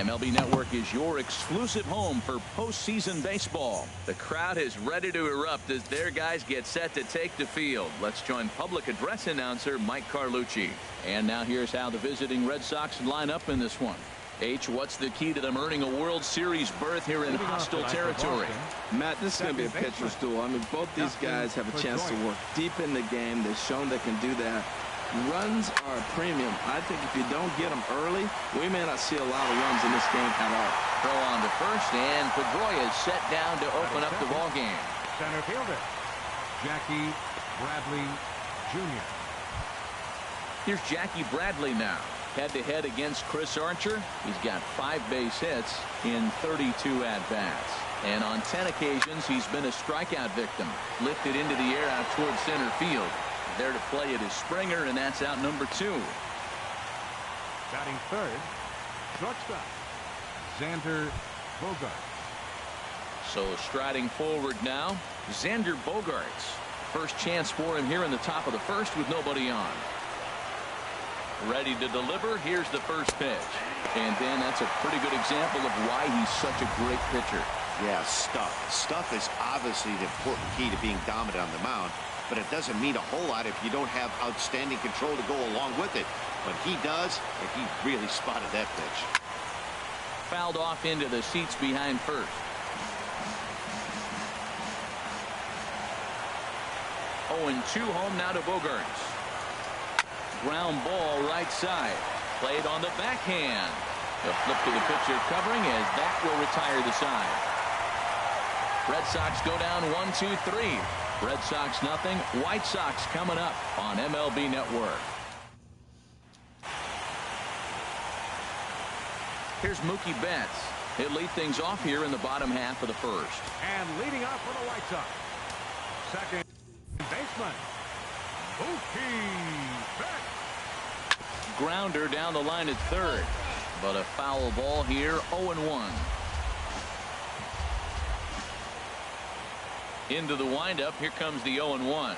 MLB Network is your exclusive home for postseason baseball. The crowd is ready to erupt as their guys get set to take the field. Let's join public address announcer Mike Carlucci. And now here's how the visiting Red Sox line up in this one. H, what's the key to them earning a World Series berth here in hostile territory? Matt, this is going to be a pitcher's duel. I mean, both these guys have a chance to work deep in the game. They've shown they can do that. Runs are a premium. I think if you don't get them early, we may not see a lot of runs in this game at all. Throw on to first, and Pedroia is set down to open up the ball game. Center fielder, Jackie Bradley Jr. Here's Jackie Bradley now. Head-to-head against Chris Archer. He's got 5 base hits in 32 at-bats. And on 10 occasions, he's been a strikeout victim. Lifted into the air out towards center field. There to play it is Springer, and that's out number 2. Batting third, shortstop, Xander Bogaerts. So striding forward now, Xander Bogaerts. First chance for him here in the top of the first with nobody on. Ready to deliver. Here's the first pitch. And then that's a pretty good example of why he's such a great pitcher. Yeah, stuff. Stuff is obviously the important key to being dominant on the mound, but it doesn't mean a whole lot if you don't have outstanding control to go along with it. But he does, and he really spotted that pitch. Fouled off into the seats behind first. 0-2 home now to Bogaerts. Ground ball right side. Played on the backhand. The flip to the pitcher covering as that will retire the side. Red Sox go down 1-2-3. Red Sox nothing. White Sox coming up on MLB Network. Here's Mookie Betts. He'll lead things off here in the bottom half of the first. And leading off for the White Sox, second baseman, Mookie Betts. Grounder down the line at third, but a foul ball here. 0-1. Into the windup. Here comes the 0-1.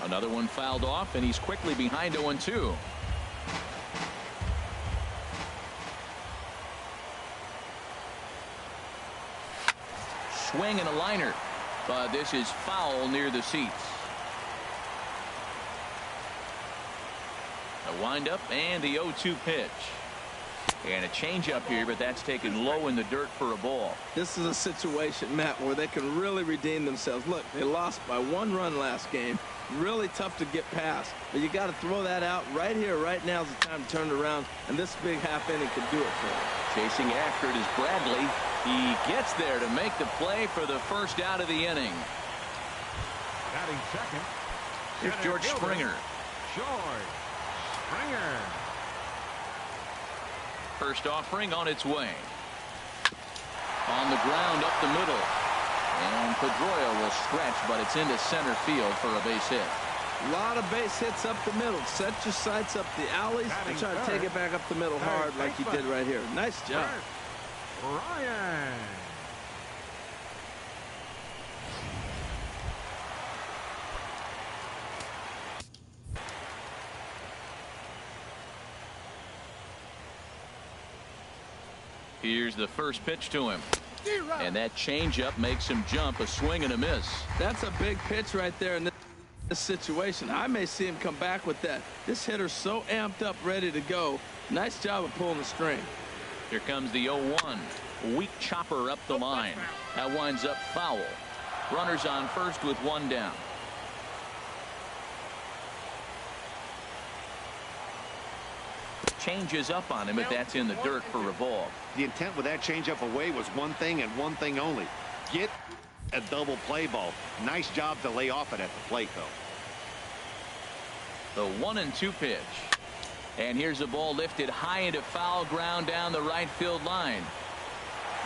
Another one fouled off, and he's quickly behind 0-2. Swing and a liner, but this is foul near the seats. A windup and the 0-2 pitch. And a changeup here, but that's taken low in the dirt for a ball. This is a situation, Matt, where they can really redeem themselves. Look, they lost by 1 run last game. Really tough to get past. But you got to throw that out right here, right now is the time to turn it around. And this big half inning could do it for them. Chasing after it is Bradley. He gets there to make the play for the first out of the inning. Batting second, Here's George Springer. George Springer. First offering on its way. On the ground up the middle. And Pedroia will stretch, but it's into center field for a base hit. A lot of base hits up the middle. Set your sights up the alleys and try to take it back up the middle hard like he did right here. Nice job. Ryan. Here's the first pitch to him. And that changeup makes him jump. A swing and a miss. That's a big pitch right there in this situation. I may see him come back with that. This hitter's so amped up, ready to go. Nice job of pulling the string. Here comes the 0-1. Weak chopper up the line. That winds up foul. Runners on first with 1 down. Changes up on him, but that's in the dirt for a ball. The intent with that changeup away was one thing and one thing only. Get a double play ball. Nice job to lay off it at the plate, though. The 1-2 pitch. And here's a ball lifted high into foul ground down the right field line.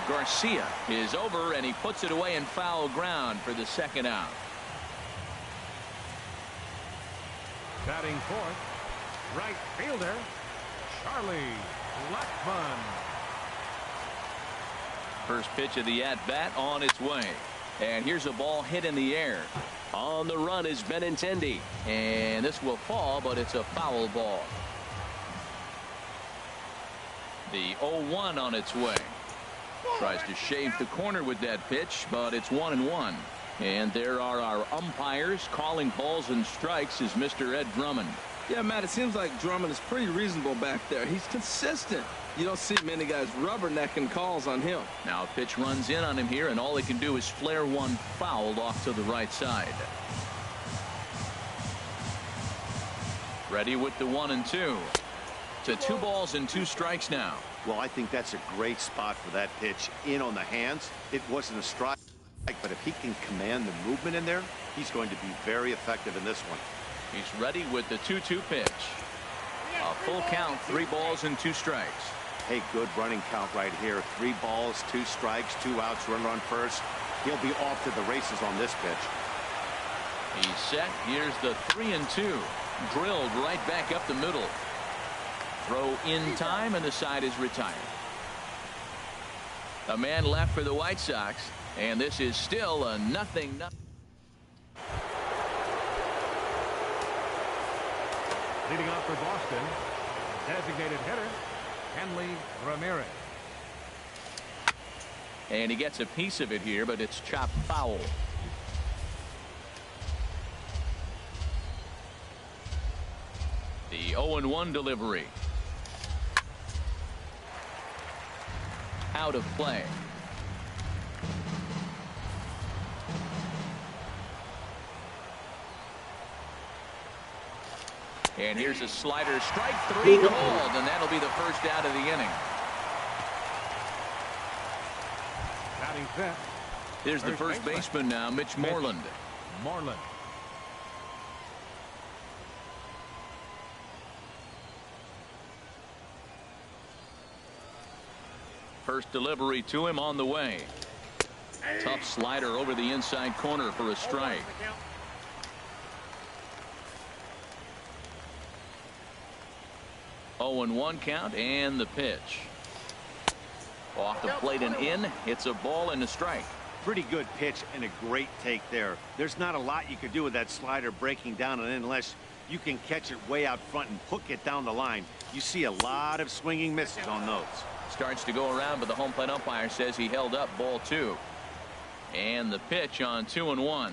Garcia is over, and he puts it away in foul ground for the second out. Batting fourth, right fielder, Charlie Blackmon. First pitch of the at-bat on its way. And here's a ball hit in the air. On the run is Benintendi. And this will fall, but it's a foul ball. The 0-1 on its way. Tries to shave the corner with that pitch, but it's 1-1. And there are our umpires calling balls and strikes is Mr. Ed Drummond. Yeah, Matt, it seems like Drummond is pretty reasonable back there. He's consistent. You don't see many guys rubbernecking calls on him. Now a pitch runs in on him here, and all he can do is flare one foul off to the right side. Ready with the 1-2. To 2 balls and 2 strikes now. Well, I think that's a great spot for that pitch. In on the hands. It wasn't a strike, but if he can command the movement in there, he's going to be very effective in this one. He's ready with the 2-2 pitch. A full count, 3 balls and 2 strikes. Hey, good running count right here. 3 balls, 2 strikes, 2 outs, runner on first. He'll be off to the races on this pitch. He's set. Here's the 3-2. Drilled right back up the middle. Throw in time, and the side is retired. A man left for the White Sox, and this is still a 0-0. Leading off for Boston, designated hitter, Henley Ramirez. And he gets a piece of it here, but it's chopped foul. The 0-1 delivery. Out of play. And here's a slider, strike 3 called, and that'll be the first out of the inning. Batting fifth. Here's the first baseman now, Mitch Moreland. Moreland. First delivery to him on the way. Tough slider over the inside corner for a strike. Oh, 0-1 count, and the pitch. Off the plate and in. It's a ball and a strike. Pretty good pitch and a great take there. There's not a lot you could do with that slider breaking down and in unless you can catch it way out front and hook it down the line. You see a lot of swinging misses on those. Starts to go around, but the home plate umpire says he held up ball 2. And the pitch on 2-1.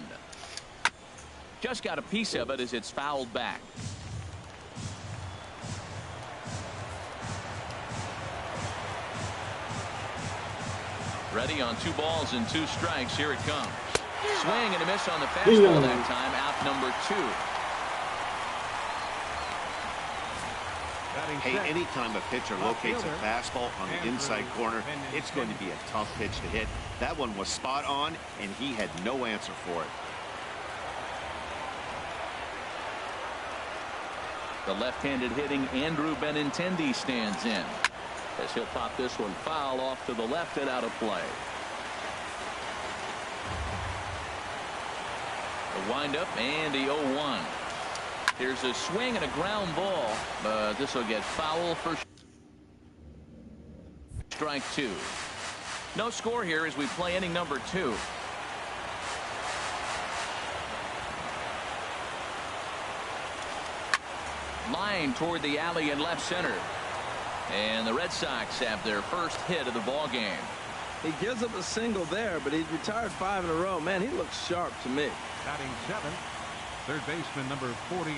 Just got a piece of it as it's fouled back. Ready on 2 balls and 2 strikes. Here it comes. Swing and a miss on the fastball that time. Out number 2. Hey, anytime a pitcher locates a fastball on the inside corner, it's going to be a tough pitch to hit. That one was spot on, and he had no answer for it. The left-handed hitting Andrew Benintendi stands in, as he'll pop this one foul off to the left and out of play. The windup and the 0-1. Here's a swing and a ground ball, but this will get foul for strike 2. No score here as we play inning number 2. Line toward the alley in left center. And the Red Sox have their first hit of the ball game. He gives up a single there, but he's retired 5 in a row. Man, he looks sharp to me. Batting 7th, third baseman number 48,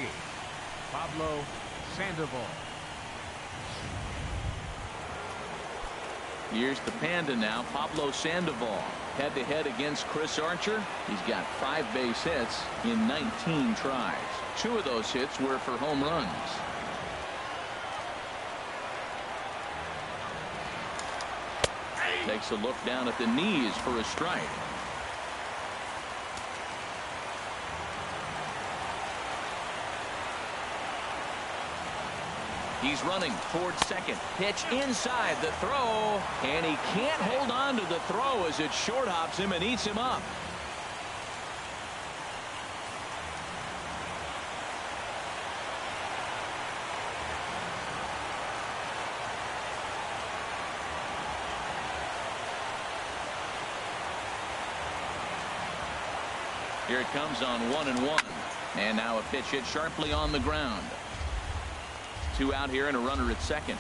Pablo Sandoval. Here's the Panda now, Pablo Sandoval. Head-to-head against Chris Archer. He's got 5 base hits in 19 tries. 2 of those hits were for home runs. Takes a look down at the knees for a strike. He's running towards second. Pitch inside the throw, and he can't hold on to the throw as it short hops him and eats him up. Here it comes on 1-1. And now a pitch hit sharply on the ground. 2 out here and a runner at second.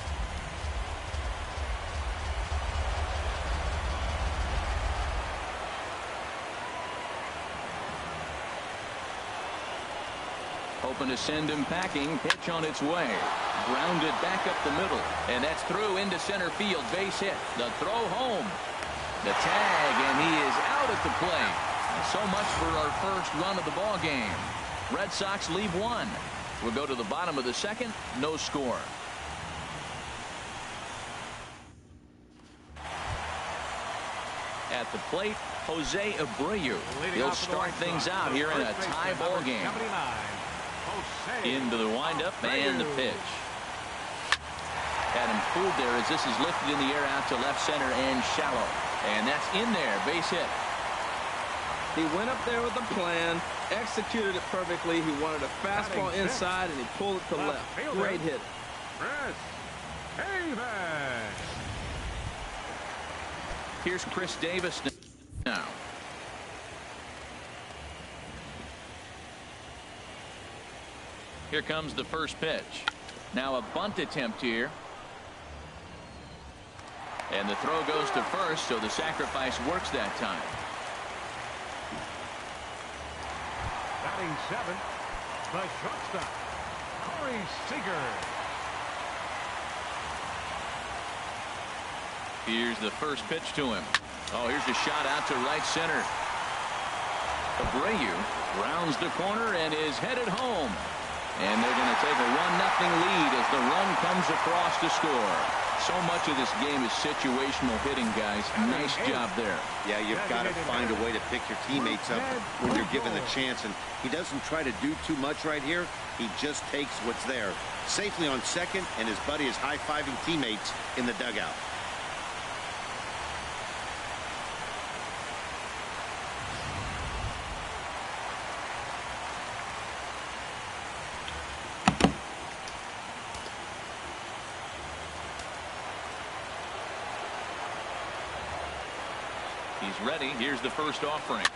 Hoping to send him packing. Pitch on its way. Grounded back up the middle. And that's through into center field. Base hit. The throw home. The tag, and he is out at the plate. So much for our first run of the ball game. Red Sox leave one. We'll go to the bottom of the second. No score. At the plate, Jose Abreu. He'll start things out here in a tie ball game. Into the windup and the pitch. Had him fooled there as this is lifted in the air out to left center and shallow. And that's in there. Base hit. He went up there with a plan, executed it perfectly. He wanted a fastball inside, and he pulled it to left. Great hit. Here's Chris Davis now. Here comes the first pitch. Now a bunt attempt here. And the throw goes to first, so the sacrifice works that time. Batting seventh, the shortstop, Corey Seager. Here's the first pitch to him. Oh, here's a shot out to right center. Abreu rounds the corner and is headed home. And they're going to take a 1-0 lead as the run comes across to score. So much of this game is situational hitting, guys. Nice job there. Yeah, you've got to find a way to pick your teammates up when you're given the chance. And he doesn't try to do too much right here. He just takes what's there. Safely on second, and his buddy is high-fiving teammates in the dugout. He's ready. Here's the first offering.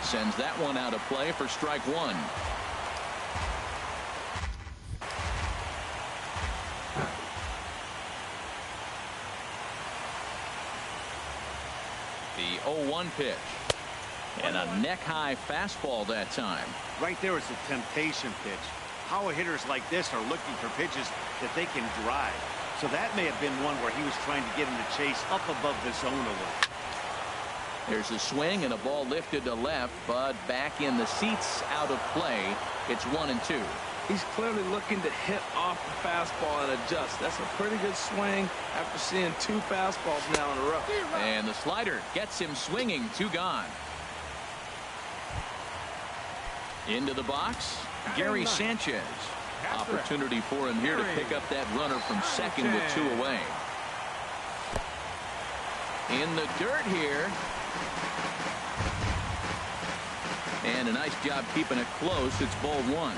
Sends that one out of play for strike one. The 0-1 pitch. And a neck-high fastball that time. Right there is a temptation pitch. Power hitters like this are looking for pitches that they can drive. So that may have been one where he was trying to get him to chase up above the zone a little. There's a swing and a ball lifted to left, but back in the seats out of play. It's 1-2. He's clearly looking to hit off the fastball and adjust. That's a pretty good swing after seeing two fastballs now in a row. And the slider gets him swinging. 2 gone. Into the box, Gary Sanchez. Opportunity for him here to pick up that runner from second with 2 away. In the dirt here. And a nice job keeping it close. It's ball 1.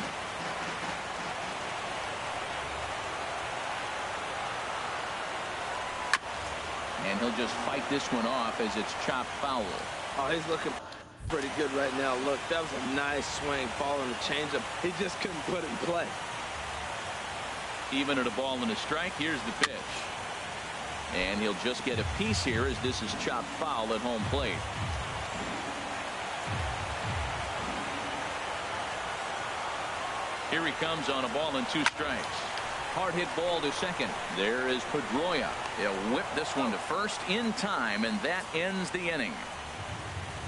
And he'll just fight this one off as it's chopped foul. Oh, he's looking pretty good right now. Look, that was a nice swing following the changeup. He just couldn't put it in play. Even at a ball and a strike, here's the pitch. And he'll just get a piece here as this is chopped foul at home plate. Here he comes on a ball and 2 strikes. Hard hit ball to second. There is Pedroia. He'll whip this one to first in time, and that ends the inning.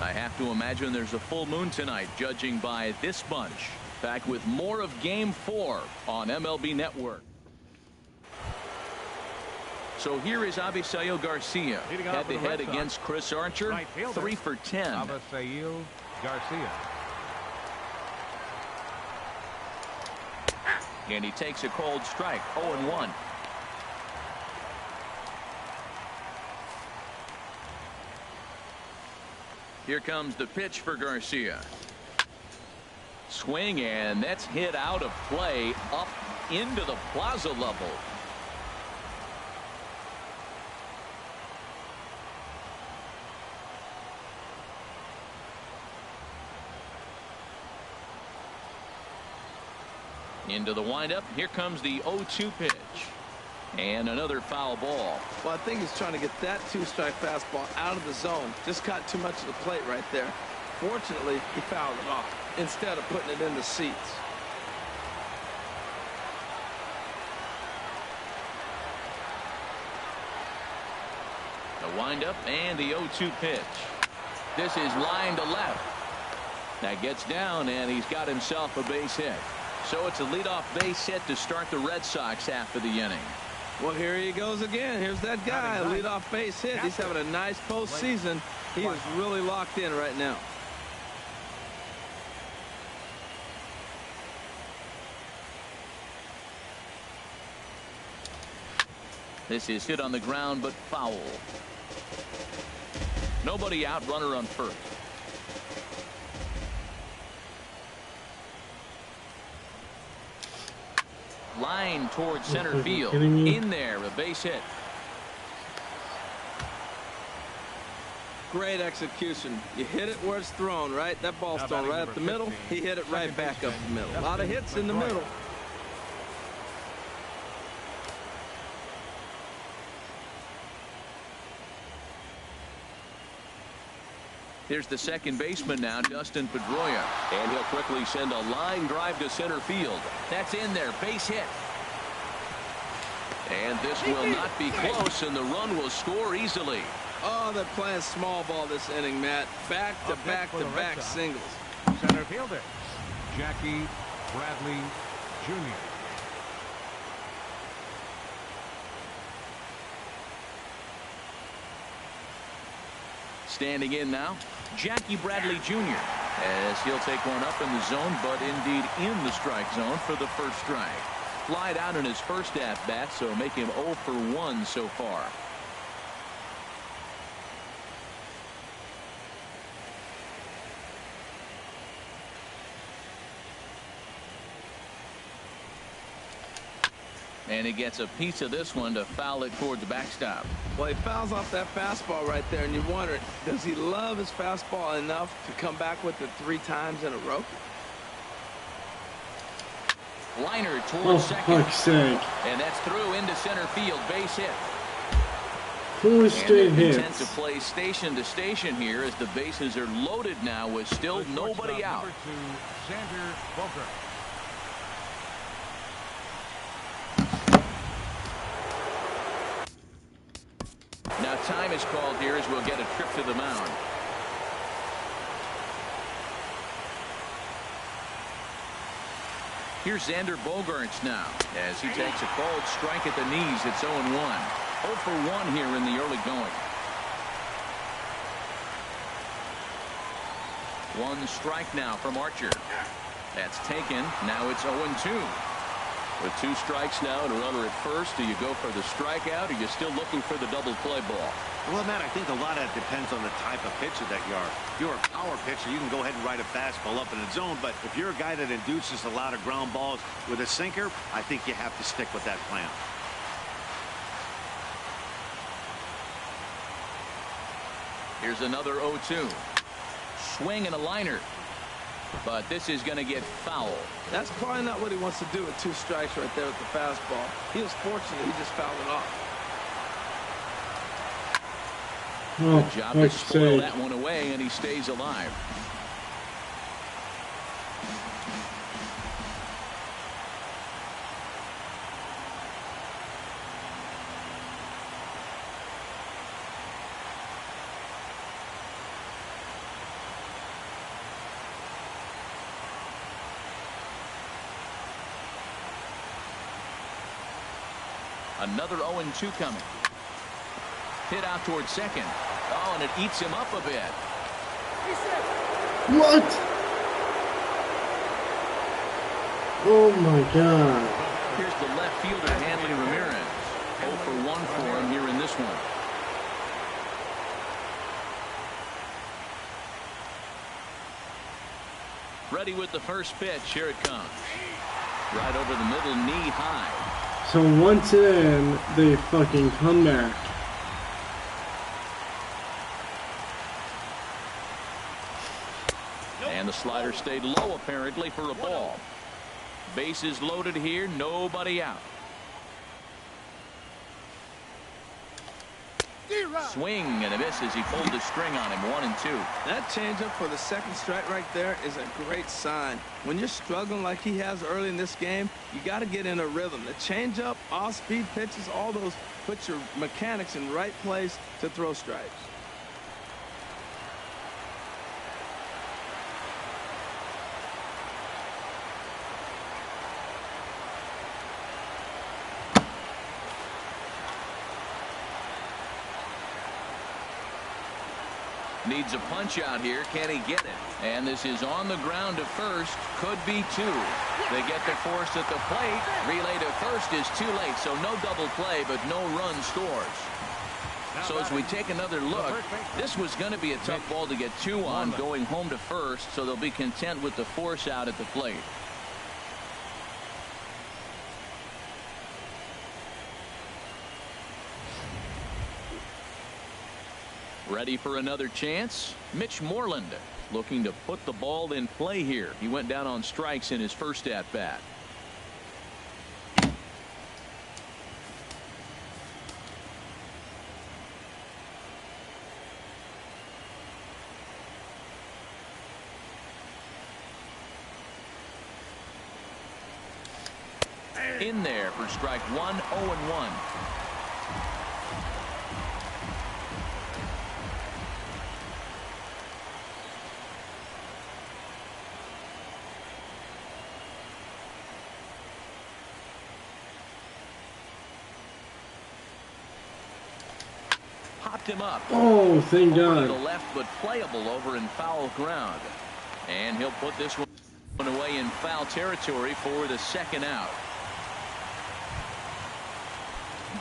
I have to imagine there's a full moon tonight, judging by this bunch. Back with more of Game 4 on MLB Network. So here is Avisail Garcia head-to-head against Chris Archer. 3 for 10. Avisail Garcia. And he takes a cold strike. 0-1. Here comes the pitch for Garcia. Swing, and that's hit out of play up into the plaza level. Into the windup. Here comes the 0-2 pitch. And another foul ball. Well, I think he's trying to get that 2-strike fastball out of the zone. Just got too much of the plate right there. Fortunately, he fouled it off instead of putting it in the seats. Wind up and the 0-2 pitch. This is line to left. That gets down, and he's got himself a base hit. So it's a leadoff base hit to start the Red Sox half of the inning. Well, here he goes again. Here's that guy, leadoff base hit. He's having a nice postseason. He is really locked in right now. This is hit on the ground, but foul. Nobody out, runner on first. Line towards center field. In there, a base hit. Great execution. You hit it where it's thrown, right? That ball's thrown right up the middle. He hit it right back up the middle. A lot of hits in the middle. Here's the second baseman now, Dustin Pedroia. And he'll quickly send a line drive to center field. That's in there, base hit. And this will not be close, and the run will score easily. Oh, they're playing small ball this inning, Matt. Back-to-back-to-back singles. Center fielder, Jackie Bradley Jr. Standing in now, Jackie Bradley Jr. as he'll take one up in the zone, but indeed in the strike zone for the first strike. Flied out in his first at-bat, so make him 0 for 1 so far. And he gets a piece of this one to foul it towards the backstop. Well, he fouls off that fastball right there, and you wonder, does he love his fastball enough to come back with it 3 times in a row? Liner towards second. Fuck's sake. And that's through into center field, base hit. 4 straight hits. hits. To play station to station here as the bases are loaded now with still nobody out. Number 2, Xander Bogart. Now time is called here as we'll get a trip to the mound. Here's Xander Bogaerts now as he takes a called strike at the knees. It's 0-1. 0 for 1 here in the early going. 1 strike now from Archer. That's taken. Now it's 0-2. With 2 strikes now and a runner at first, do you go for the strikeout, or are you still looking for the double play ball? Well, Matt, I think a lot of that depends on the type of pitcher that you are. If you're a power pitcher, you can go ahead and ride a fastball up in the zone, but if you're a guy that induces a lot of ground balls with a sinker, I think you have to stick with that plan. Here's another 0-2. Swing and a liner. But this is going to get foul. That's probably not what he wants to do with 2 strikes right there with the fastball. He was fortunate he just fouled it off. Oh, Good job to spoil that one away, and he stays alive. Another 0-2 coming. Hit out towards second. Oh, and it eats him up a bit. What? Oh my God. Here's the left fielder, Hanley Ramirez. 0 for 1 for him here in this one. Ready with the first pitch. Here it comes. Right over the middle, knee high. So once in, they fucking come back. And the slider stayed low apparently for a ball. Bases loaded here, nobody out. Swing and a miss as he pulled the string on him. 1-2. That changeup for the second strike right there is a great sign. When you're struggling like he has early in this game, you got to get in a rhythm. The changeup, off-speed pitches, all those put your mechanics in right place to throw strikes. Needs a punch out here. Can he get it? And this is on the ground to first. Could be two. They get the force at the plate. Relay to first is too late. So no double play, but no run scores. So as we take another look, this was going to be a tough ball to get two on going home to first. So they'll be content with the force out at the plate. Ready for another chance? Mitch Moreland looking to put the ball in play here. He went down on strikes in his first at bat. In there for strike one. 0-1. Popped him up. Oh, thank God. To the left, but playable over in foul ground. And he'll put this one away in foul territory for the second out.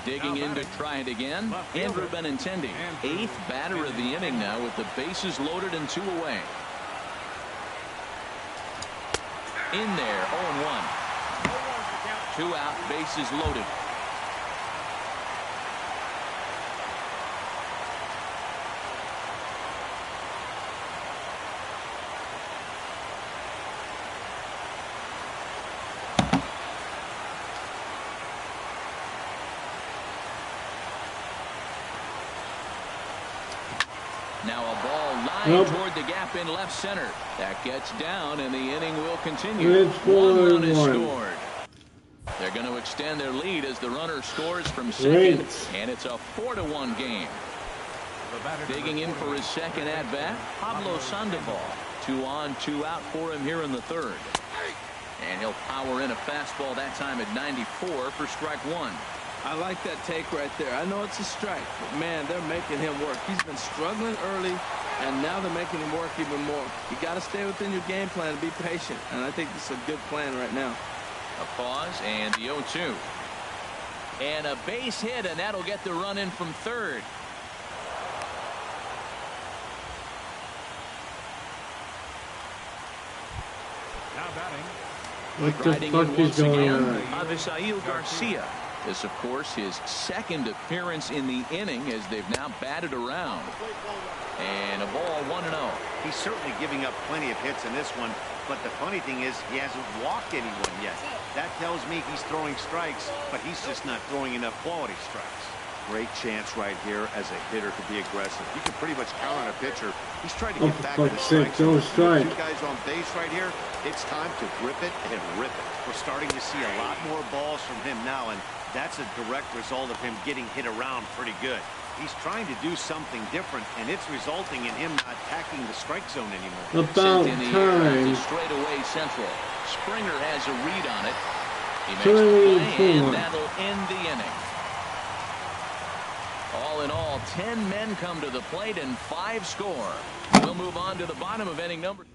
Digging in to try it again. Andrew Benintendi, 8th batter of the inning now with the bases loaded and 2 away. In there, 0-1. 2 out, bases loaded. Now a ball lined toward the gap in left center. That gets down, and the inning will continue. 1 run is scored. They're going to extend their lead as the runner scores from second, and it's a 4-1 game. Digging in for his second at bat, Pablo Sandoval. 2 on, 2 out for him here in the third. And he'll power in a fastball that time at 94 for strike 1. I like that take right there. I know it's a strike, but man, they're making him work. He's been struggling early, and now they're making him work even more. You got to stay within your game plan and be patient, and I think this is a good plan right now. A pause and the 0-2. And a base hit, and that'll get the run in from third. Now batting. What the fuck is going on? Avisail Garcia. This, of course, his second appearance in the inning as they've now batted around. And a ball 1-0. He's certainly giving up plenty of hits in this one, but the funny thing is he hasn't walked anyone yet. That tells me he's throwing strikes, but he's just not throwing enough quality strikes. Great chance right here as a hitter to be aggressive. You can pretty much count on a pitcher. He's trying to get back to the strike. Don't strike. 2 guys on base right here. It's time to grip it and rip it. We're starting to see a lot more balls from him now, and that's a direct result of him getting hit around pretty good. He's trying to do something different, and it's resulting in him not attacking the strike zone anymore. About time. Straightaway central. Springer has a read on it. He makes the play, and that'll end the inning. All in all, 10 men come to the plate and 5 score. We'll move on to the bottom of inning number.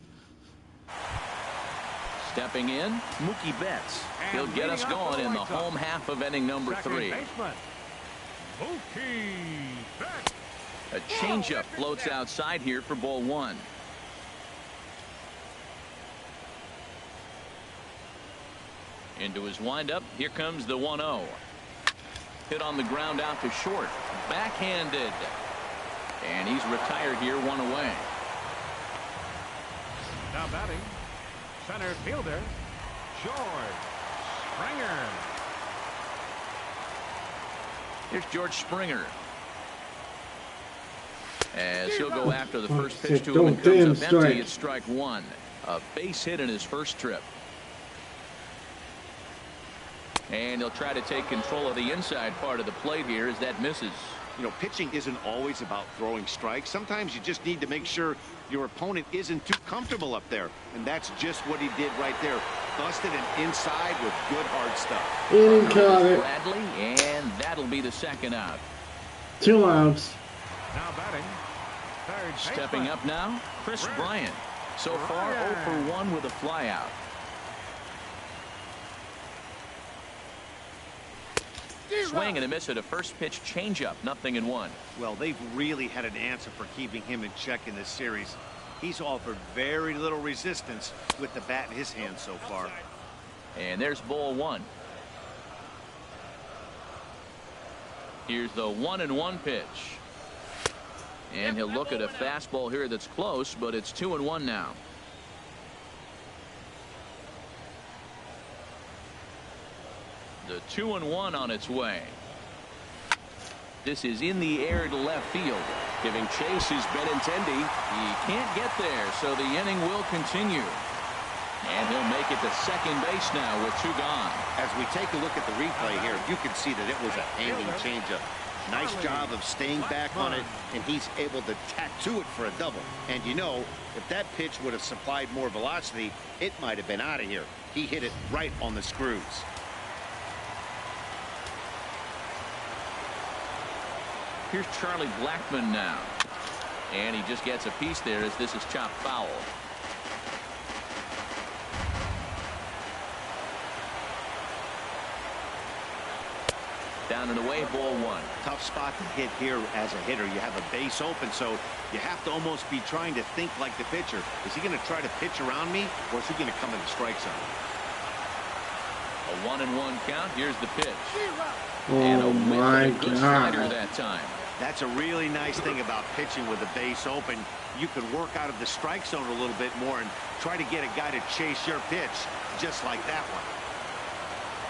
Stepping in, Mookie Betts. He'll get us going in the home half of inning number 3. A changeup floats outside here for ball 1. Into his windup. Here comes the 1-0. Hit on the ground out to short. Backhanded. And he's retired here, 1 away. Now batting, center fielder, George Springer. Here's George Springer. As he'll go after the first Fuck, pitch to him don't and comes damn up strike. empty. It's strike one. A base hit in his first trip. And he'll try to take control of the inside part of the plate here as that misses. You know, pitching isn't always about throwing strikes. Sometimes you just need to make sure your opponent isn't too comfortable up there. And that's just what he did right there. Busted an inside with good hard stuff. Inning caught it. Bradley, and that'll be the second out. 2 outs. Now batting. Third Stepping baseman. up now, Chris Bryant. So far, 0 for 1 with a flyout. Swing and a miss at a first pitch changeup. 0-1. Well, they've really had an answer for keeping him in check in this series. He's offered very little resistance with the bat in his hand so far. And there's ball 1. Here's the 1-1 pitch. And he'll look at a fastball here that's close, but it's 2-1 now. The 2-1 on its way. This is in the air to left field. Giving chase is Benintendi. He can't get there, so the inning will continue. And he'll make it to second base now with 2 gone. As we take a look at the replay here, you can see that it was a hanging changeup. Nice job of staying back on it, and he's able to tattoo it for a double. And you know, if that pitch would have supplied more velocity, it might have been out of here. He hit it right on the screws. Here's Charlie Blackmon now. And he just gets a piece there as this is chopped foul. Down and away, ball 1. Tough spot to hit here as a hitter. You have a base open, so you have to almost be trying to think like the pitcher. Is he going to try to pitch around me, or is he going to come in the strike zone? A 1-1 count. Here's the pitch. Oh my Good slider God. that time. That's a really nice thing about pitching with a base open. You can work out of the strike zone a little bit more and try to get a guy to chase your pitch just like that one.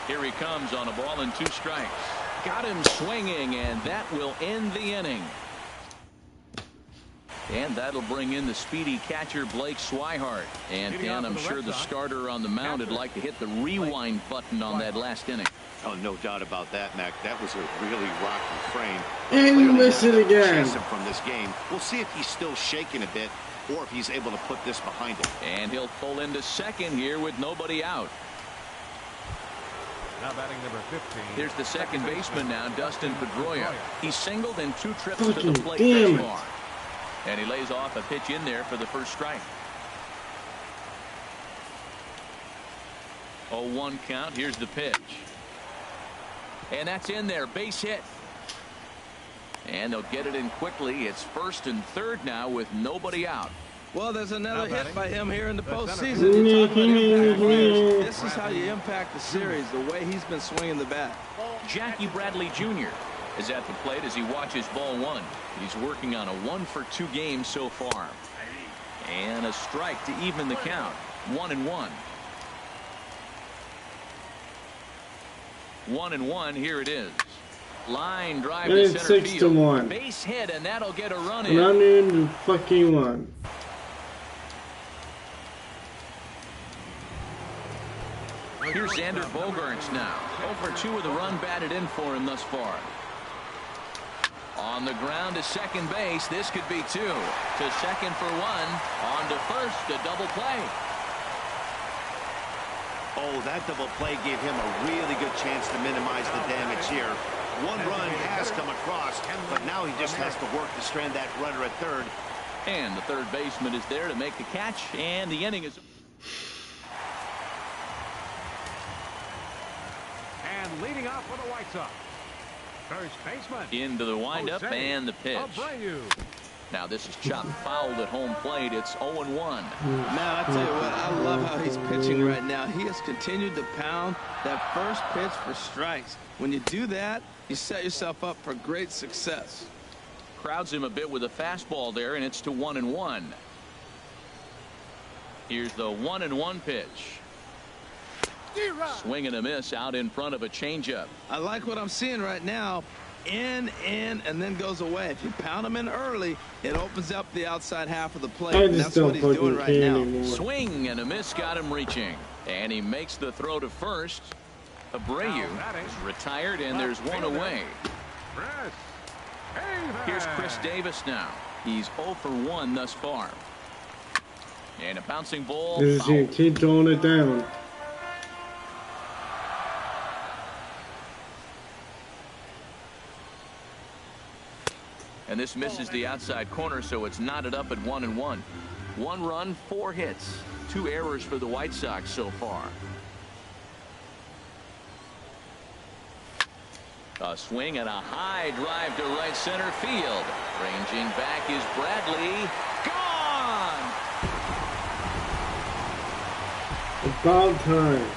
Here he comes on a ball and 2 strikes. Got him swinging, and that will end the inning. And that'll bring in the speedy catcher Blake Swihart. And Dan, I'm sure the starter on the mound would like to hit the rewind button on that last inning. Oh, no doubt about that, Mac. That was a really rocky frame. And you Clearly miss it gonna again. chase him from this game. We'll see if he's still shaking a bit or if he's able to put this behind him. And he'll pull into second here with nobody out. Now batting number 15. Here's the second baseman now, Dustin Pedroia. He's singled in 2 trips to the Fucking plate damn thus it. far. And he lays off a pitch in there for the first strike. 0-1 count. Here's the pitch. And that's in there. Base hit. And they'll get it in quickly. It's first and third now with nobody out. Well, there's another Now hit batting, by him here in the the postseason. center You talk about impact players. This is how you impact the series, the way he's been swinging the bat. Jackie Bradley Jr. is at the plate as he watches ball 1. He's working on a 1-for-2 game so far. And a strike to even the count. 1-1. 1-1. Here it is. Line drive And to it's center 6-1. field. Base hit, and that'll get a run in. 1-1. Here's Xander Bogaerts now. 0 for 2 with a run batted in for him thus far. On the ground to second base. This could be 2. To second for 1. On to first. A double play. Oh, that double play gave him a really good chance to minimize the damage here. 1 run has come across, but now he just has to work to strand that runner at third. And the third baseman is there to make the catch, and the inning is. And leading off for the White Sox. First baseman. Into the windup Jose and the pitch. Abreu. Now this is chopped fouled at home plate. It's 0-1. Man, I tell you what, I love how he's pitching right now. He has continued to pound that first pitch for strikes. When you do that, you set yourself up for great success. Crowds him a bit with a fastball there, and it's to 1-1. Here's the 1-1 pitch. Swing and a miss out in front of a changeup. I like what I'm seeing right now. in, and then goes away. If you pound him in early, it opens up the outside half of the plate. I And just that's what don't he's doing fucking right care now. anymore. Swing and a miss got him reaching. And he makes the throw to first. Abreu is retired, and there's one away. Here's Chris Davis now. He's 0 for 1 thus far. And a bouncing ball. This is Foul. it. Keep throwing it down. And this misses the outside corner, so it's knotted up at 1-1. 1 run, 4 hits, 2 errors for the White Sox so far. A swing and a high drive to right center field. Ranging back is Bradley. Gone! About time.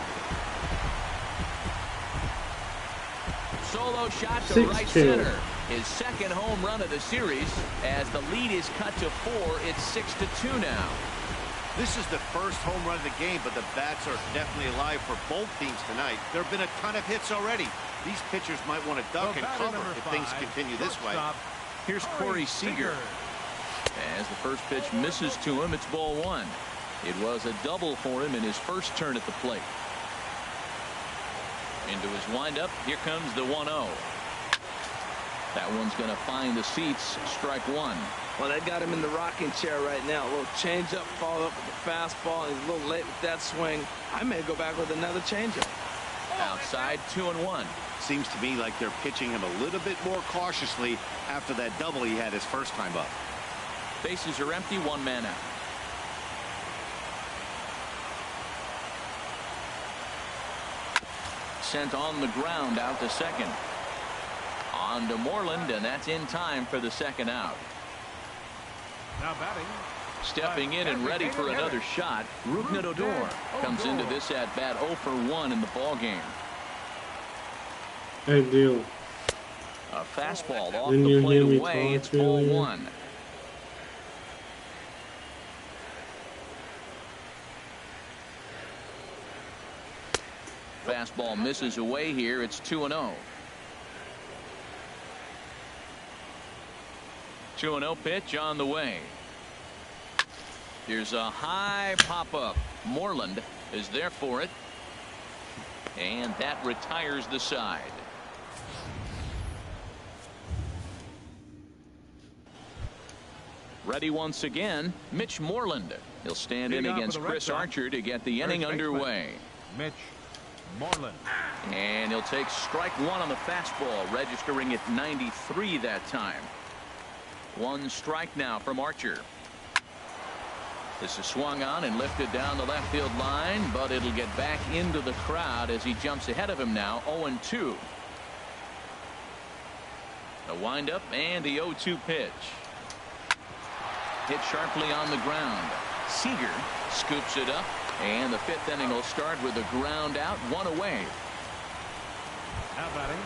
Solo shot to 6-2. right center. His second home run of the series. As the lead is cut to 4, it's 6-2 now. This is the first home run of the game, but the bats are definitely alive for both teams tonight. There have been a ton of hits already. These pitchers might want to duck and cover if things continue this way. Here's Corey Seager. As the first pitch misses to him, it's ball 1. It was a double for him in his first turn at the plate. Into his windup, here comes the 1-0. That one's going to find the seats. Strike 1. Well, they got him in the rocking chair right now. A little changeup, followed up with the fastball. He's a little late with that swing. I may go back with another changeup. Outside, 2-1. Seems to me like they're pitching him a little bit more cautiously after that double he had his first time up. Bases are empty, 1 man out. Sent on the ground out to second. On to Moreland, and that's in time for the second out. Now batting. Stepping in and ready for another shot, Rougned Odor comes into this at bat 0 for 1 in the ball game. Hey, deal. A fastball off Didn't the you plate hear me away. talk It's ball earlier? 1. Fastball misses away here. It's 2-0. 2-0 pitch on the way. Here's a high pop-up. Moreland is there for it. And that retires the side. Ready once again, Mitch Moreland. He'll stand in against Chris Archer to get the inning underway. Mitch Moreland. And he'll take strike 1 on the fastball, registering at 93 that time. 1 strike now from Archer. This is swung on and lifted down the left field line, but it'll get back into the crowd as he jumps ahead of him now. 0-2. The windup and the 0-2 pitch. Hit sharply on the ground. Seager scoops it up, and the 5th inning will start with a ground out, 1 away. Now batting.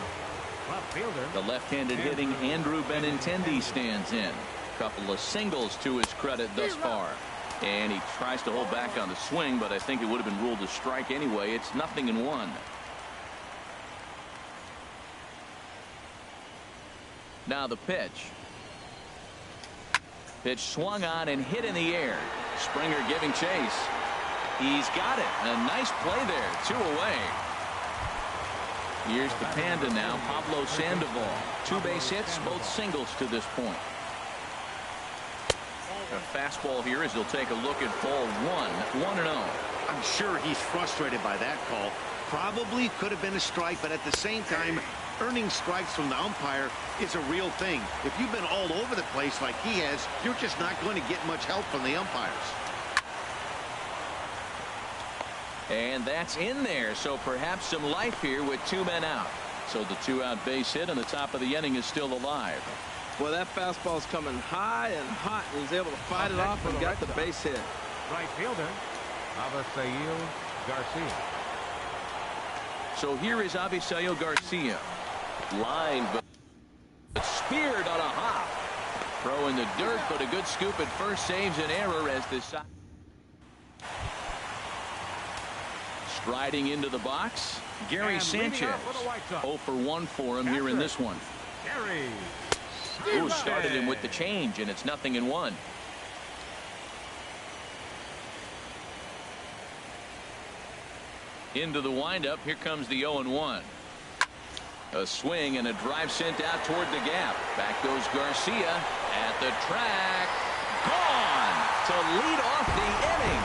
Left fielder. The left-handed hitting Andrew Benintendi stands in. Couple of singles to his credit thus far. And he tries to hold back on the swing, but I think it would have been ruled a strike anyway. It's 0-1. Now the pitch. Pitch swung on and hit in the air. Springer giving chase. He's got it. A nice play there. 2 away. Here's the Panda now, Pablo Sandoval. 2 base hits, both singles to this point. A fastball here as he'll take a look at ball 1. 1-0. I'm sure he's frustrated by that call. Probably could have been a strike, but at the same time, earning strikes from the umpire is a real thing. If you've been all over the place like he has, you're just not going to get much help from the umpires. And that's in there, so perhaps some life here with 2 men out. So the 2-out base hit on the top of the inning is still alive. Well, that fastball's coming high and hot. And he's able to fight it off and got the base hit. Right fielder. Avisail Garcia. So here is Avisail Garcia. Line, but speared on a hop. Throw in the dirt, but a good scoop at first saves an error as this. Striding into the box, Gary Sanchez. 0 for 1 for him here in this one. Carry. Ooh, started him with the change, and it's 0-1. Into the windup. Here comes the 0-1. A swing and a drive sent out toward the gap. Back goes Garcia at the track. Gone to lead off the inning.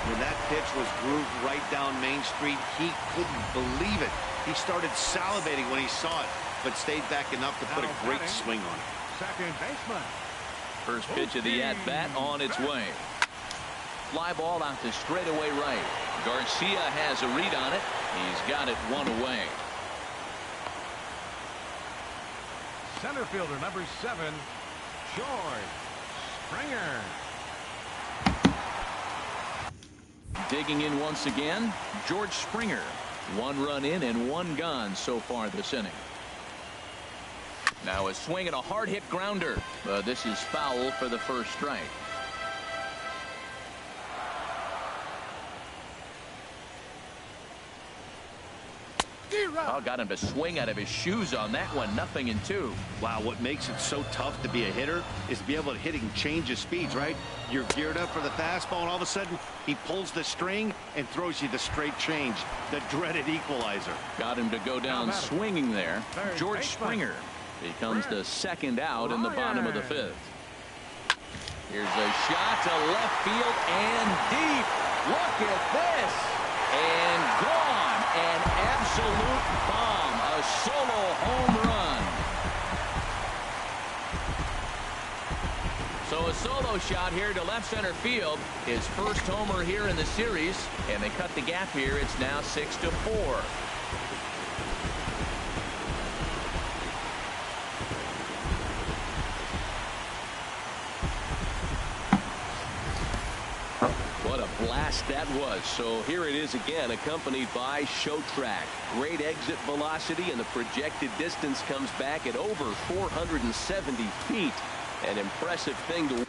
When that pitch was grooved right down Main Street, he couldn't believe it. He started salivating when he saw it, but stayed back enough to put a great swing on it. Second baseman. First pitch of the at-bat on its way. Fly ball out to straightaway right. Garcia has a read on it. He's got it one away. Center fielder number 7, George Springer. Digging in once again, George Springer. 1 run in and 1 gone so far this inning. Now a swing and a hard hit grounder. This is foul for the first strike. Oh, got him to swing out of his shoes on that one. 0-2. Wow, what makes it so tough to be a hitter is to be able to hit and change his speeds, right? You're geared up for the fastball, and all of a sudden he pulls the string and throws you the straight change, the dreaded equalizer. Got him to go down swinging there. George Springer becomes the second out in the bottom of the 5th. Here's a shot to left field and deep. Look at this. And gone. An absolute bomb. A solo home run. So a solo shot here to left center field. His first homer here in the series. And they cut the gap here. It's now 6-4. What a blast that was. So here it is again, accompanied by show track. Great exit velocity, and the projected distance comes back at over 470 feet. An impressive thing to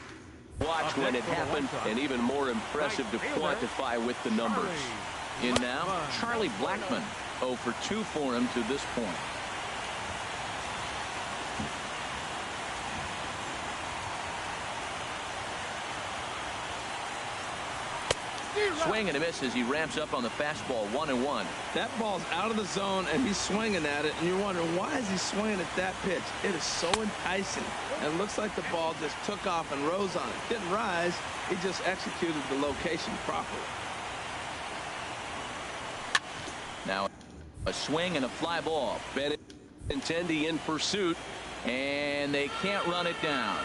watch when it happened, and even more impressive to quantify with the numbers. In now, Charlie Blackmon. 0 for 2 for him to this point. Swing and a miss as he ramps up on the fastball. 1-1. That ball's out of the zone, and he's swinging at it, and you're wondering, why is he swinging at that pitch? It is so enticing. And it looks like the ball just took off and rose on it. Didn't rise. He just executed the location properly. Now a swing and a fly ball. Benintendi in pursuit, and they can't run it down.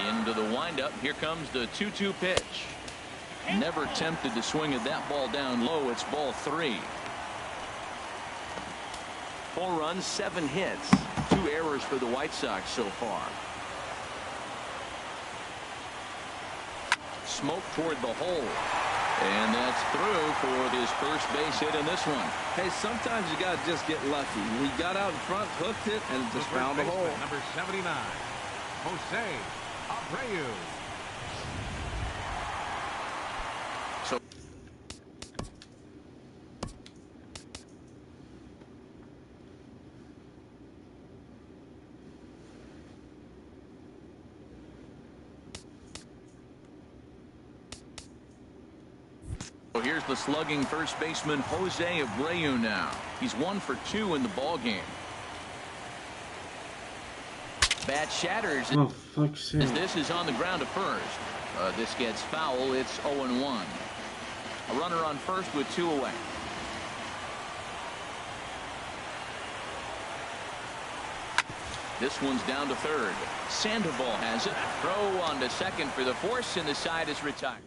Into the windup. Here comes the 2-2 pitch. Never tempted to swing at that ball down low. It's ball 3. 4 runs, 7 hits. 2 errors for the White Sox so far. Smoke toward the hole. And that's through for his first base hit in this one. Hey, sometimes you got to just get lucky. He got out in front, hooked it, and just found a hole. Number 79, Jose Abreu. So here's the slugging first baseman Jose Abreu now. He's 1 for 2 in the ball game. Bat shatters. Oh, fuck's sake. As this is on the ground to first. This gets foul. It's 0-1. A runner on first with 2 away. This one's down to third. Sandoval has it. Throw on to second for the force, and the side is retired.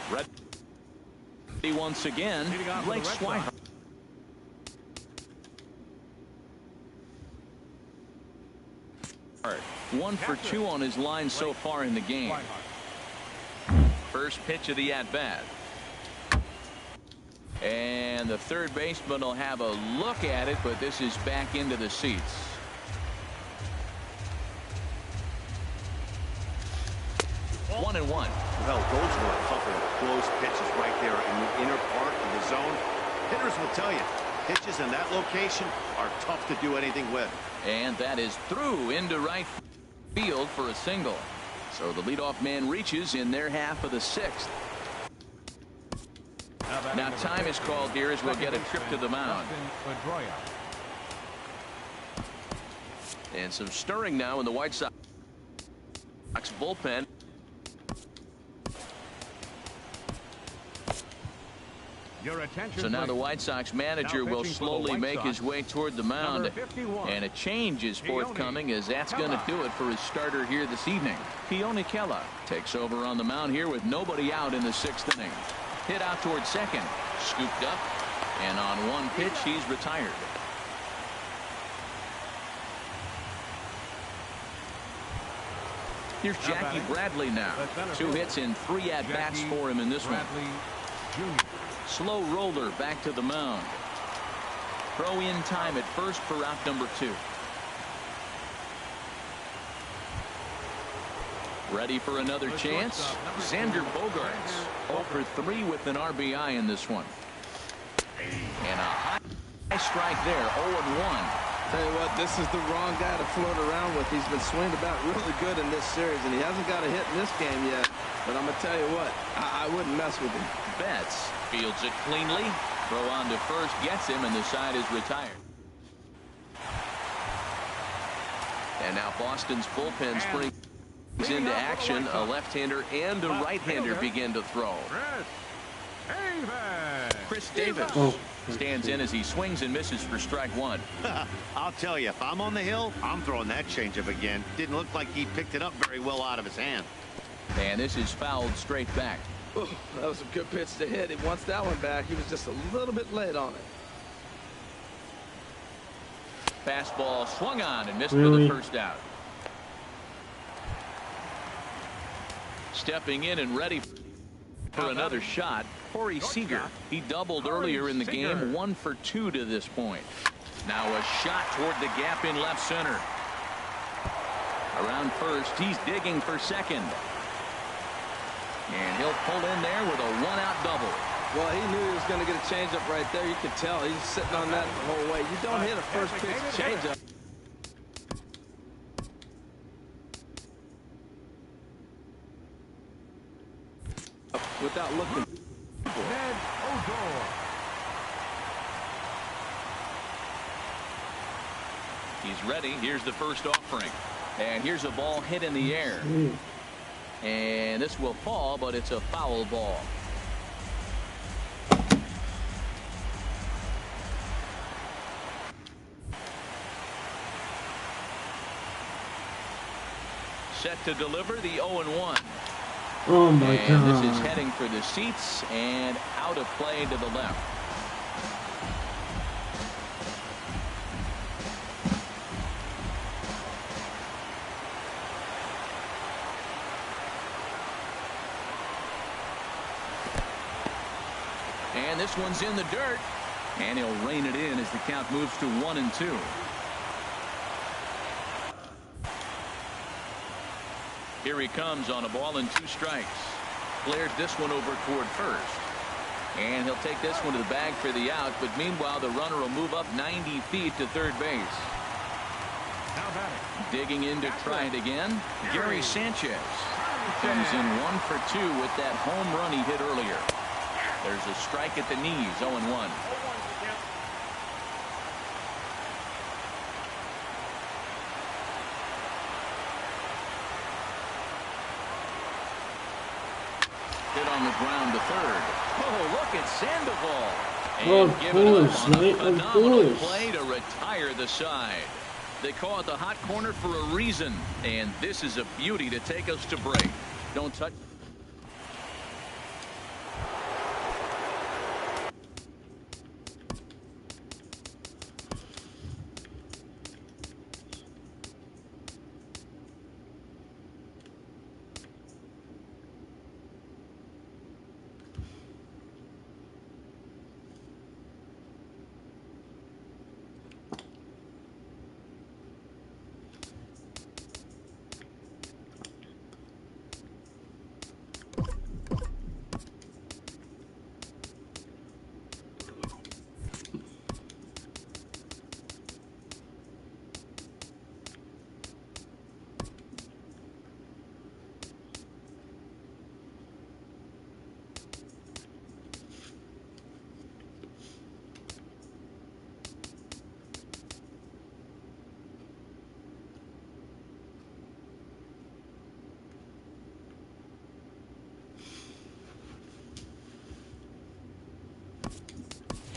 Ready once again. Blake Swihart. 1 for 2 on his line so far in the game. First pitch of the at-bat. And the third baseman will have a look at it, but this is back into the seats. 1-1. Well, those were a couple of close pitches right there in the inner part of the zone. Hitters will tell you, pitches in that location are tough to do anything with. And that is through into right field for a single. So the leadoff man reaches in their half of the 6th. Now time is called here as we'll get a trip to the mound. And some stirring now in the White Sox bullpen. So now the White Sox manager will slowly make his way toward the mound. And a change is forthcoming, as that's going to do it for his starter here this evening. Keone Kela takes over on the mound here with nobody out in the 6th inning. Hit out toward second. Scooped up. And on one pitch, he's retired. Here's Jackie Bradley now. 2 hits and 3 at-bats for him in this one. Slow roller back to the mound. Throw in time at first for out number 2. Ready for another chance? Xander Bogaerts 0 for 3 with an RBI in this one. And a high strike there, 0-1. Tell you what, this is the wrong guy to float around with. He's been swinged about really good in this series, and he hasn't got a hit in this game yet. But I'm going to tell you what, I wouldn't mess with him. Betts fields it cleanly. Throw on to first, gets him, and the side is retired. And now Boston's bullpen springs into action. A left-hander and a right-hander begin to throw. Chris Davis stands in as he swings and misses for strike 1. I'll tell you, if I'm on the hill, I'm throwing that changeup again. Didn't look like he picked it up very well out of his hand. And this is fouled straight back. Ooh, that was a good pitch to hit. He wants that one back. He was just a little bit late on it. Fastball swung on and missed for the first out. Stepping in and ready for another shot, Corey Seager. He doubled earlier in the game, 1 for 2 to this point. Now a shot toward the gap in left center. Around first, he's digging for second. And he'll pull in there with a 1-out double. Well, he knew he was going to get a changeup right there. You could tell he's sitting on that the whole way. You don't hit a first pitch changeup without looking. He's ready. Here's the first offering. And here's a ball hit in the air. And this will fall, but it's a foul ball. Set to deliver the 0-1. Oh my God. And this is heading for the seats and out of play to the left. And this one's in the dirt. And he'll rein it in as the count moves to 1-2. Here he comes on a ball and 2 strikes. Flares this one over toward first. And he'll take this one to the bag for the out. But meanwhile, the runner will move up 90 feet to third base. Digging in to try it again. Gary Sanchez comes in 1 for 2 with that home run he hit earlier. There's a strike at the knees, 0-1. Hit on the ground to third. Oh, look at Sandoval. And of give it course, up on a mate, of phenomenal course. play to retire the side. They call it the hot corner for a reason, and this is a beauty to take us to break. Don't touch.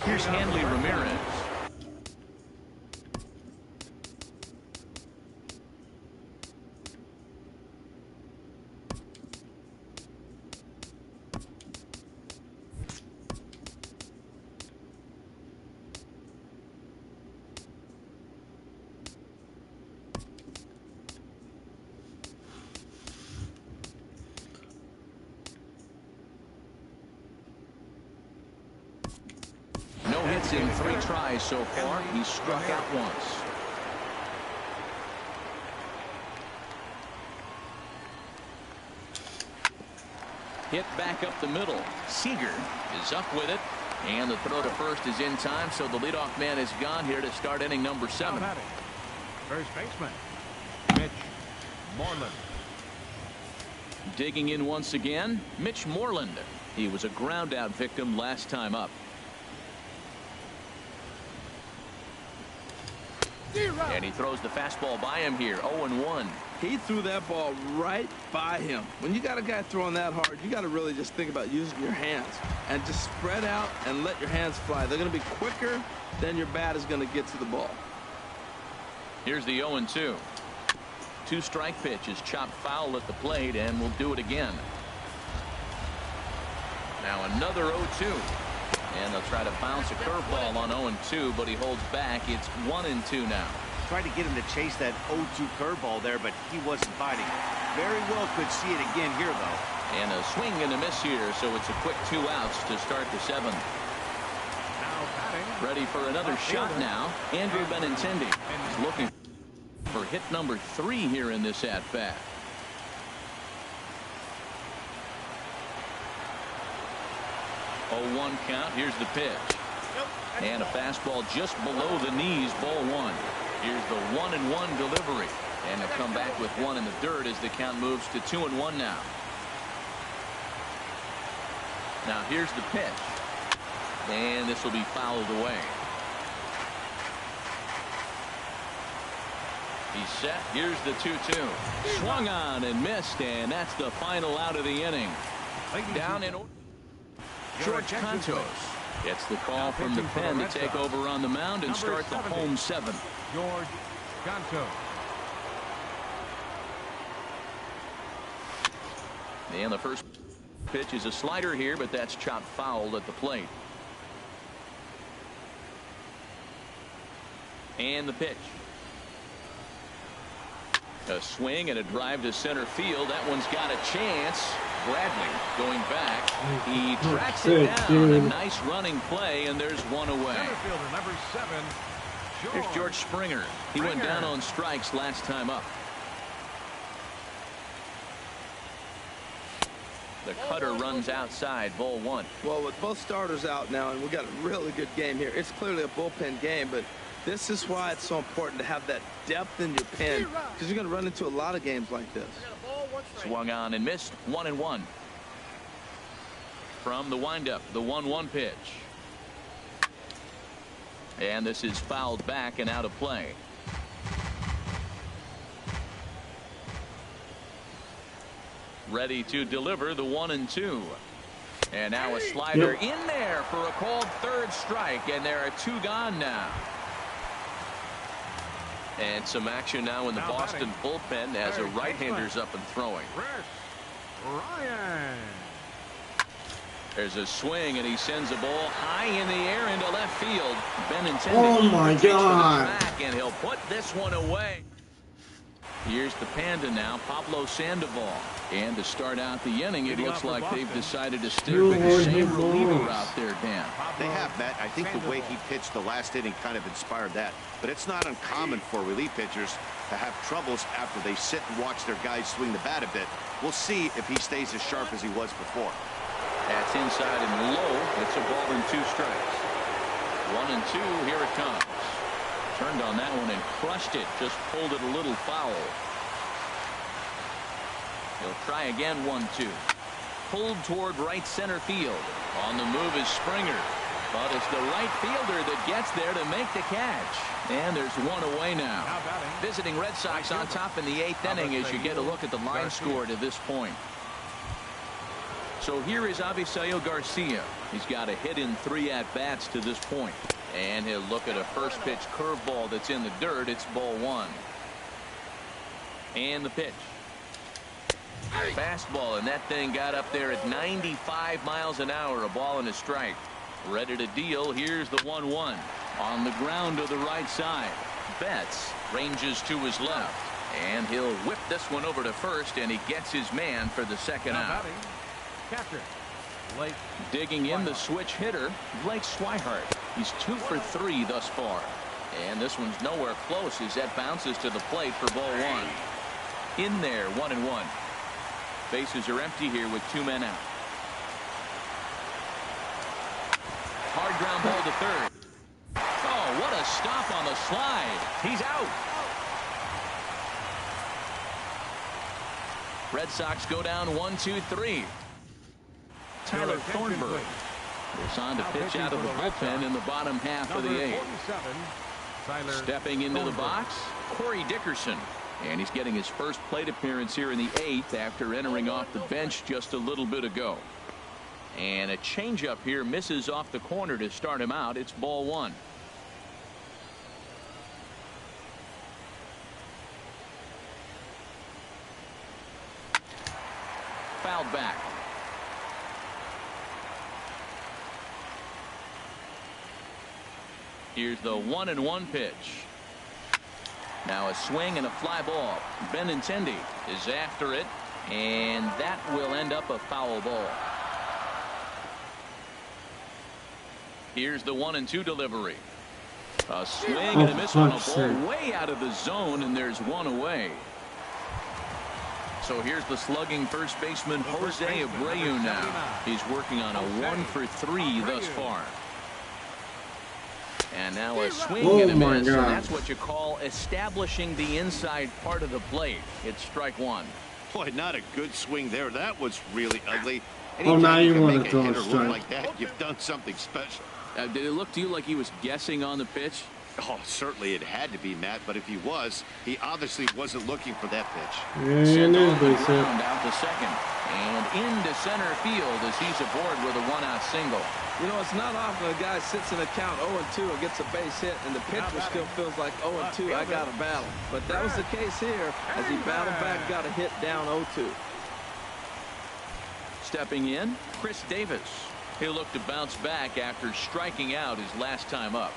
Here's Hanley Ramirez. No hits in 3 tries so far. He's struck out once. Hit back up the middle. Seager is up with it. And the throw to first is in time, so the leadoff man is gone here to start inning number 7. First baseman, Mitch Moreland. Digging in once again, Mitch Moreland. He was a ground out victim last time up. And he throws the fastball by him here. 0-1. He threw that ball right by him. When you got a guy throwing that hard, you got to really just think about using your hands and just spread out and let your hands fly. They're going to be quicker than your bat is going to get to the ball. Here's the 0-2. 2-strike pitch is chopped foul at the plate, and we'll do it again. Now another 0-2. And they'll try to bounce a curveball on 0-2, but he holds back. It's 1-2 now. Tried to get him to chase that 0-2 curveball there, but he wasn't biting. Very well could see it again here, though. And a swing and a miss here, so it's a quick 2 outs to start the 7th. Now batting. Ready for another shot now. Andrew Benintendi is looking for hit number 3 here in this at-bat. Oh, 1 count. Here's the pitch. And a fastball just below the knees, ball 1. Here's the 1-1 delivery. And they'll come back with 1 in the dirt as the count moves to 2-1 now. Now here's the pitch. And this will be fouled away. He's set. Here's the 2-2. Swung on and missed, and that's the final out of the inning. Down in George Cantos gets the call from the pen to take over on the mound and start the home 7th. George Cantos. And the first pitch is a slider here, but that's chopped foul at the plate. And the pitch. A swing and a drive to center field. That one's got a chance. Bradley going back. He tracks it down. A nice running play, and there's 1 away. Center fielder number 7. Here's George Springer. He went down on strikes last time up. The cutter runs outside, ball 1. Well, with both starters out now, and we got a really good game here. It's clearly a bullpen game, but this is why it's so important to have that depth in your pen, because you're going to run into a lot of games like this. Swung on and missed. 1-1. From the windup, the 1-1 pitch. And this is fouled back and out of play. Ready to deliver the 1-2. And now a slider in there for a called 3rd strike, and there are 2 gone now. And some action now in the Boston bullpen as a right-hander's up and throwing. Ryan. There's a swing, and he sends a ball high in the air into left field. Benintendi. Oh my God! And he'll put this one away. Here's the Panda now, Pablo Sandoval. And to start out the inning, it looks like they've decided to stick with the same reliever out there, Dan. They have, Matt. I think the way he pitched the last inning kind of inspired that. But it's not uncommon for relief pitchers to have troubles after they sit and watch their guys swing the bat a bit. We'll see if he stays as sharp as he was before. That's inside and low. It's a ball and 2 strikes. 1-2. Here it comes. Turned on that one and crushed it. Just pulled it a little foul. He'll try again. 1-2. Pulled toward right center field. On the move is Springer. But it's the right fielder that gets there to make the catch. And there's 1 away now. Visiting Red Sox on top in the 8th inning as you get a look at the line score to this point. So here is Avisail Garcia. He's got a hit in 3 at-bats to this point. And he'll look at a first pitch curveball that's in the dirt. It's ball 1. And the pitch. Fastball, and that thing got up there at 95 miles an hour. A ball and a strike. Ready to deal. Here's the 1-1. On the ground to the right side. Betts ranges to his left. And he'll whip this one over to first, and he gets his man for the second out. Catcher, Blake. Digging in the switch hitter, Blake Swihart. He's 2 for 3 thus far. And this one's nowhere close as that bounces to the plate for ball 1. In there, 1-1. Bases are empty here with 2 men out. Hard ground ball to third. Oh, what a stop on the slide. He's out. Red Sox go down 1-2-3. Tyler Thornburg is on to pitch out of the bullpen in the bottom half of the 8th. Stepping into the box, Corey Dickerson. And he's getting his first plate appearance here in the 8th after entering off the bench just a little bit ago. And a changeup here misses off the corner to start him out. It's ball 1. Fouled back. Here's the 1-1 pitch. Now a swing and a fly ball. Benintendi is after it, and that will end up a foul ball. Here's the 1-2 delivery. A swing and a miss on a ball way out of the zone, and there's one away. So here's the slugging first baseman Jose Abreu now. He's working on a 1 for 3 thus far. And now a swing and a miss, and that's what you call establishing the inside part of the plate. It's strike 1. Boy, not a good swing there. That was really ugly. Oh, now you want to throw a strike like that, you've done something special. Did it look to you like he was guessing on the pitch? Oh, certainly it had to be, Matt, but if he was, he obviously wasn't looking for that pitch. And there's base hit. Out to second and into center field as he's aboard with a 1-out single. You know, it's not often a guy sits in a count 0-2 and gets a base hit, and the pitcher still feels like 0-2. I got a battle. But that was the case here as he battled back, got a hit down 0-2. Stepping in, Chris Davis. He'll look to bounce back after striking out his last time up.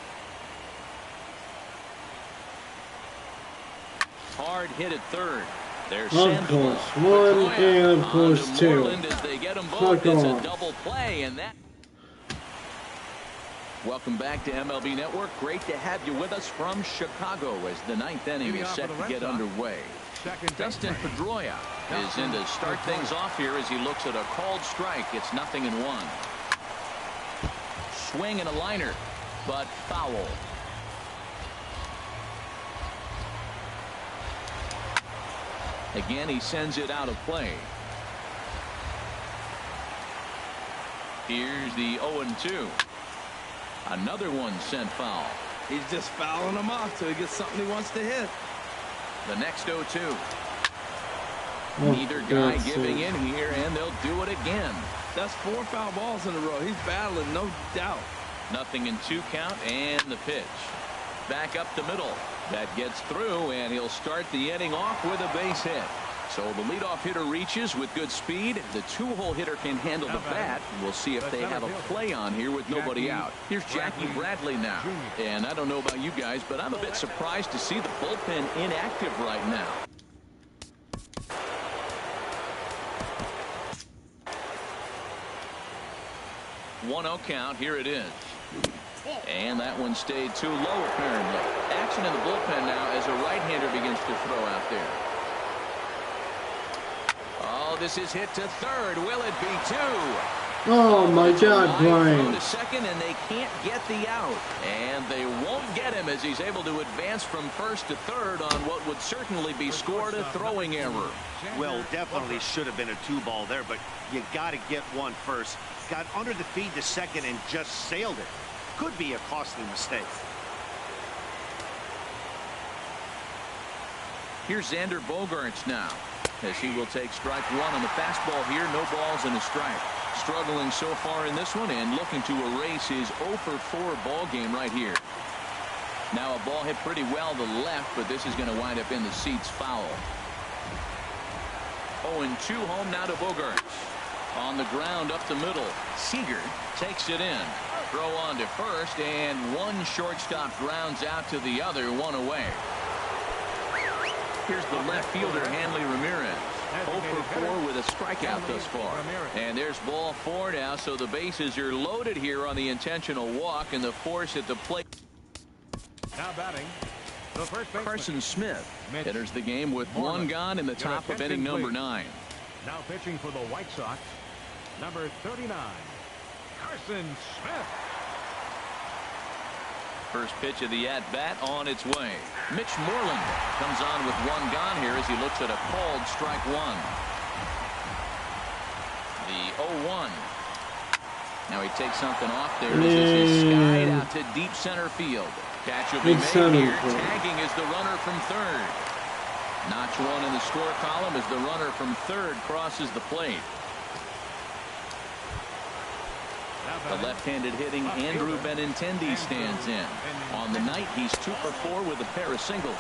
Hard hit at third. There's of course, 1 and of course 2. As they get them both. It's a double play, and that. Welcome back to MLB Network. Great to have you with us from Chicago as the 9th inning is set to get underway. Dustin Pedroia is in to start things off here as he looks at a called strike. It's 0-1. Swing and a liner, but foul. Again, he sends it out of play. Here's the 0-2. Another one sent foul. He's just fouling them off till he gets something he wants to hit. The next 0-2. Neither guy giving in here, and they'll do it again. That's 4 foul balls in a row. He's battling, no doubt. 0-2 count, and the pitch. Back up the middle. That gets through, and he'll start the inning off with a base hit. So the leadoff hitter reaches with good speed. The 2-hole hitter can handle the bat. We'll see if they have a play on here with nobody out. Here's Jackie Bradley now. And I don't know about you guys, but I'm a bit surprised to see the bullpen inactive right now. One 0 count. Here it is. And that one stayed too low, apparently. Action in the bullpen now as a right-hander begins to throw out there. Oh, this is hit to third. Will it be 2? Oh my God, Brian. To second, and they can't get the out. And they won't get him as he's able to advance from first to third on what would certainly be scored a throwing error. Well, definitely should have been a 2-ball there, but you got to get one first. Got under the feed to second and just sailed it. Could be a costly mistake. Here's Xander Bogaerts now as he will take strike 1 on the fastball here. No balls and a strike. Struggling so far in this one and looking to erase his 0 for 4 ball game right here. Now a ball hit pretty well to the left, but this is going to wind up in the seats foul. 0-2 home now to Bogaerts. On the ground up the middle. Seager takes it in. Throw on to first, and one shortstop grounds out to the other, one away. Here's the left fielder, Hanley Ramirez. 0 for 4 with a strikeout thus far. And there's ball 4 now, so the bases are loaded here on the intentional walk and the force at the plate. Now batting, the first baseman. Carson Smith enters the game with 1 gone in the top of inning number 9. Now pitching for the White Sox, number 39, Carson Smith. First pitch of the at-bat on its way. Mitch Moreland comes on with 1 gone here as he looks at a called strike 1. The 0-1. Now he takes something off there as this is skied out to deep center field. Catch will be made here. Tagging is the runner from third. Notch 1 in the score column as the runner from third crosses the plate. The left-handed hitting Andrew Benintendi stands in. On the night, he's 2 for 4 with a pair of singles.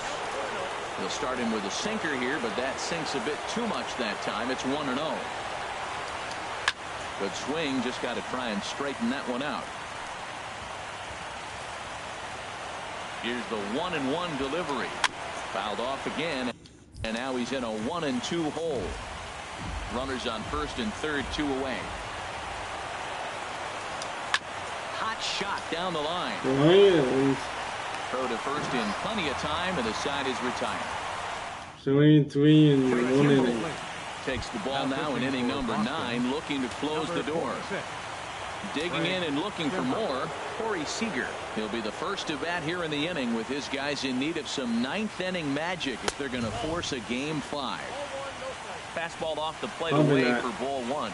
He'll start him with a sinker here, but that sinks a bit too much that time. It's 1-0. Good swing, just got to try and straighten that one out. Here's the 1-1 delivery. Fouled off again, and now he's in a 1-2 hole. Runners on first and third, 2 away. Hot shot down the line. Throw to first in plenty of time, and the side is retired. So 3 in 1 inning. Takes the ball now in inning number 9, looking to close the door. Digging in and looking for more, Corey Seager. He'll be the first to bat here in the inning with his guys in need of some 9th inning magic if they're going to force a game 5. Fastball off the plate away for ball 1.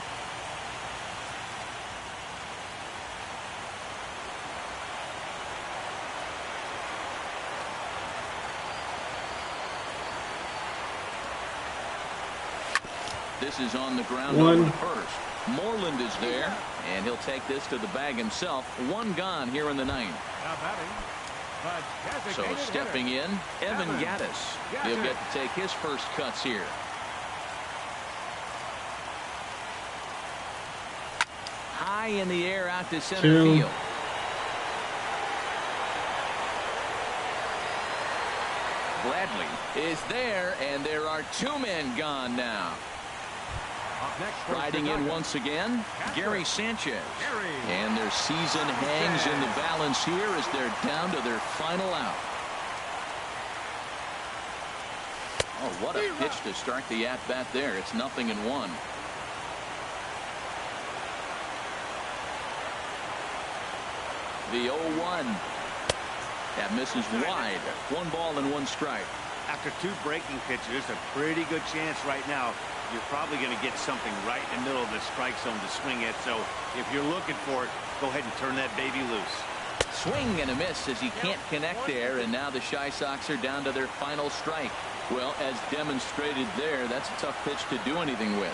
This is on the ground over to first. Moreland is there, and he'll take this to the bag himself. 1 gone here in the 9th. So stepping in, Evan Gattis. He'll get to take his first cuts here. High in the air out to center field. Bradley is there, and there are 2 men gone now. Riding in once again, Gary Sanchez. And their season hangs in the balance here as they're down to their final out. Oh, what a pitch to start the at-bat there. It's 0-1. The 0-1. That misses wide. 1 ball and 1 strike. After 2 breaking pitches, there's a pretty good chance right now you're probably going to get something right in the middle of the strike zone to swing at. So if you're looking for it, go ahead and turn that baby loose. Swing and a miss as he can't connect there, and now the Chi Sox are down to their final strike. Well, as demonstrated there, that's a tough pitch to do anything with.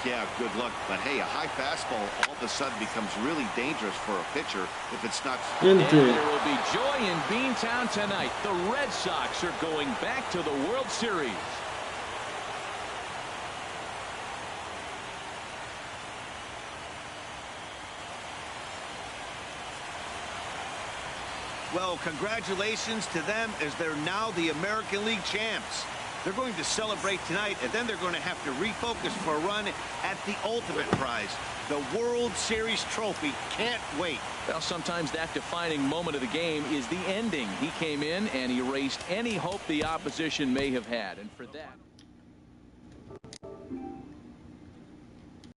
Yeah, good luck. But hey, a high fastball all of a sudden becomes really dangerous for a pitcher if it's not. And there will be joy in Beantown tonight. The Red Sox are going back to the World Series. Well, congratulations to them as they're now the American League champs. They're going to celebrate tonight, and then they're going to have to refocus for a run at the ultimate prize, the World Series trophy. Can't wait. Well, sometimes that defining moment of the game is the ending. He came in and erased any hope the opposition may have had, and for that.